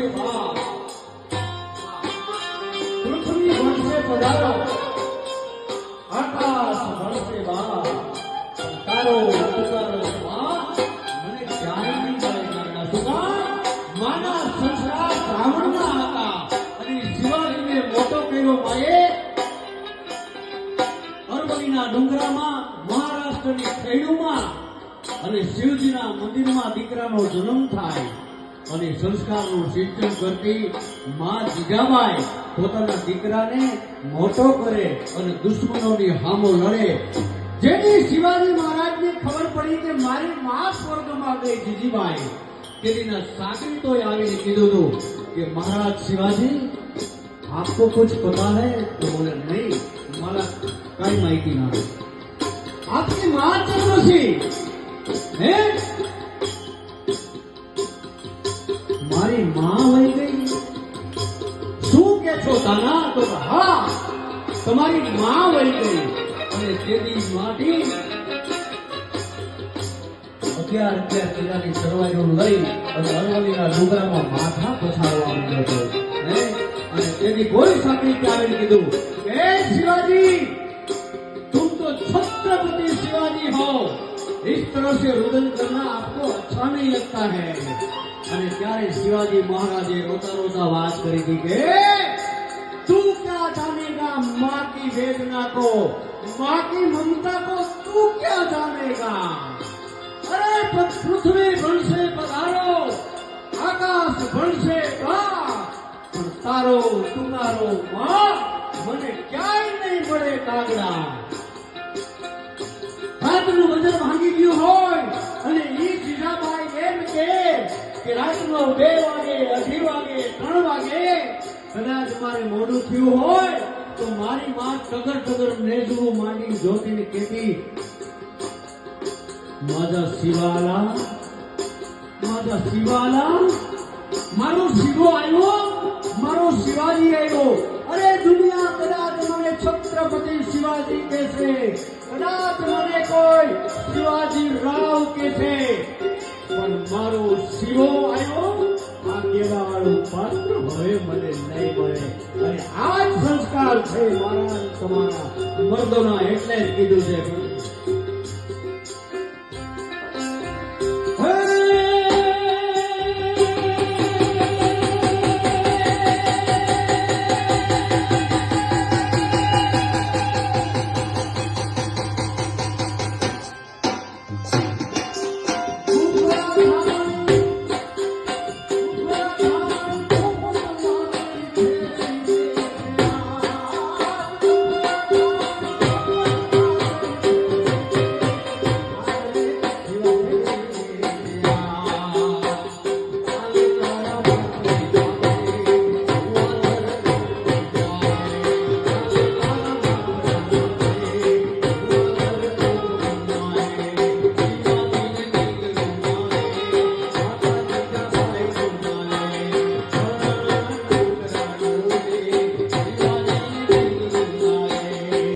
ભણશે બાપ, પૃથ્વી ભણશે પધારો, આકાશ ભણશે બાપ, તારો તુકારો માં મને ક્યાંય નહીં જાય કાકા. તુકા માના સંસ્કાર બ્રાહ્મણના હતા અને શિવાજીને મોટો કર્યો માએ અરવલ્લીના ડુંગરામાં, મહારાષ્ટ્રની ખેડૂમાં અને શિવજીના મંદિરમાં દીકરાનો જન્મ થાય અને સંસ્કારનું સિંચન કરતી માં જીજાબાઈ પોતાના દીકરાને મોટો કરે અને દુશ્મનોની સામો લડે. જેથી શિવાજી મહારાજને ખબર પડી કે મારી માં સ્વર્ગમાં ગઈ જીજીબાઈ, તેના સાગરીતોએ આવીને કીધું હતું કે મહારાજ શિવાજી आपको कुछ पता है? तो बोले नहीं, हमारा कई माहिती ना है. आपकी मां चंद्रसी है, મારી માં વહી ગઈ. શું કે છો તાના? તો હા, તમારી માં વહી ગઈ. અને તેની માટી 11 કિલ્લાની સરવાઈઓ લઈ અને અરવલ્લીના ડુંગરામાં માથા પછાડવા માંડ્યો હતો. અને તેની કોઈ સાંકળી આવીને કીધું કે शिवाजी तुम तो छत्रपति शिवाजी हो, इस तरह से रुदन करना आपको अच्छा नहीं लगता है. અને ત્યારે શિવાજી મહારાજે રોતા રોતા વાત કરી હતી કે તું क्या जानेगा माँ की वेदना को, माँ की ममता को तू क्या जानेगा. अरे पृथ्वी भणसे पधारो, आकाश भणसे बाप, પણ તારો તુમારો માં મને ક્યાંય નહીં મળે કાગડા. રાતનું વજન ભાંગી ગયું હોય અને ઈ જીજાબાઈ એમ કે રાતનો 2 વાગે, 2:30 વાગે, 3 વાગે કદાચ મારે મોડું થયું હોય તો મારી માં ટગર ટગર નેજવું માંડી જોતીને કહેતી, મારા શિવાલા, મારા શિવાલા, મારો શિવો આવ્યો, મારો શિવાજી આવ્યો. અરે દુનિયા કદાચ મને છત્રપતિ શિવાજી કહેશે, કદાચ મને કોઈ શિવાજી રાવ કહેશે, પણ મારો શિવો આવ્યો, આ કહેવાવાળું પાત્ર હવે મને નહીં મળે. અને આ જ સંસ્કાર છે મારા તમારા મર્દોના. એટલે જ કીધું છે